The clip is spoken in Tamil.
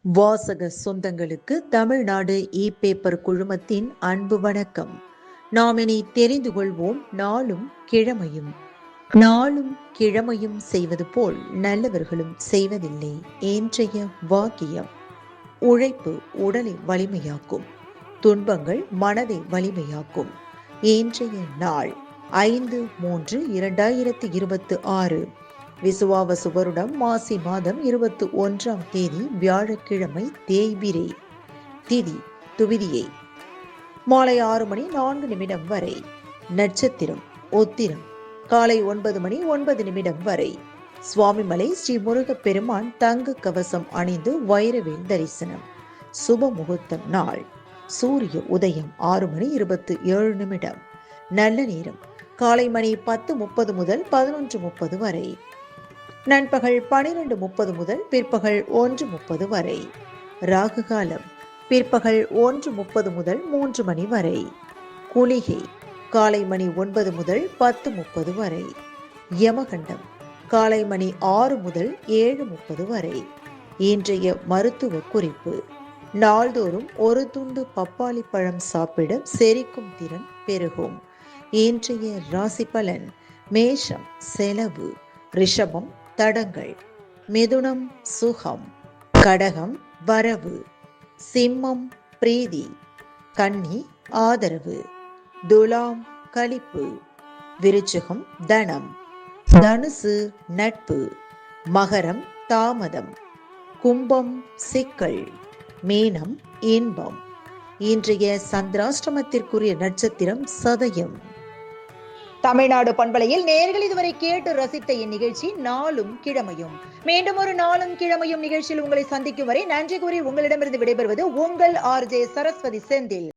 வாசக சொந்தங்களுக்கு தமிழ்நாடு இ-பேப்பர் குழுமத்தின் அன்பு வணக்கம். நாம் இனி தெரிந்து கொள்வோம் நாளும் கிழமையும். நாளும் கிழமையும் செய்வது போல் நல்லவர்களும் செய்வதில்லை இன்றைய வாக்கியம். உழைப்பு உடலை வலிமையாக்கும், துன்பங்கள் மனதை வலிமையாக்கும். இன்றைய நாள் 5/3/2026 விசுவாவசு வருடம் மாசி மாதம் 21ஆம் தேதி வியாழக்கிழமை தேய்பிரை. திதி துவிதியை. மாலை 6:04 வரை. நட்சத்திரம் உத்திரம். காலை 9:09 வரை. சுவாமிமலை ஸ்ரீ முருகப்பெருமான் தங்க கவசம் அணிந்து வைரவேல் தரிசனம். சுப முகூர்த்தம் நாள். சூரிய உதயம் 6:27. நல்ல நேரம் காலை மணி 10:30 முதல் 11:30 வரை. நண்பகல் 12:30 முதல் பிற்பகல் 1:30 வரை. ராகு காலம் பிற்பகல் 1:30 முதல் 3 மணி வரை. குளிகை காலை மணி 9 முதல் 10:30 வரை. யமகண்டம் காலை மணி 6 முதல் 7:30 வரை. இன்றைய மருத்துவ குறிப்பு. நாள்தோறும் ஒரு துண்டு பப்பாளி பழம் சாப்பிட செரிக்கும் திறன் பெருகும். இன்றைய ராசி பலன். மேஷம் செலவு, ரிஷபம் தடங்கள், மிதுனம் சுகம், கடகம் வரவு, சிம்மம் பிரீதி, கன்னி ஆதரவு, துலாம் களிப்பு, விருச்சிகம் தனம், தனுசு நட்பு, மகரம் தாமதம், கும்பம் சிக்கல், மீனம் இன்பம். இன்றைய சந்திராஷ்டமத்திற்குரிய நட்சத்திரம் சதயம். தமிழ்நாடு பண்பலையில் நேயர்கள் இதுவரை கேட்டு ரசித்த இந்நிகழ்ச்சி நாளும் கிழமையும். மீண்டும் ஒரு நாளும் கிழமையும் நிகழ்ச்சியில் உங்களை சந்திக்கும் வரை நன்றி கூறி உங்களிடமிருந்து விடைபெறுவது உங்கள் RJ சரஸ்வதி செந்தில்.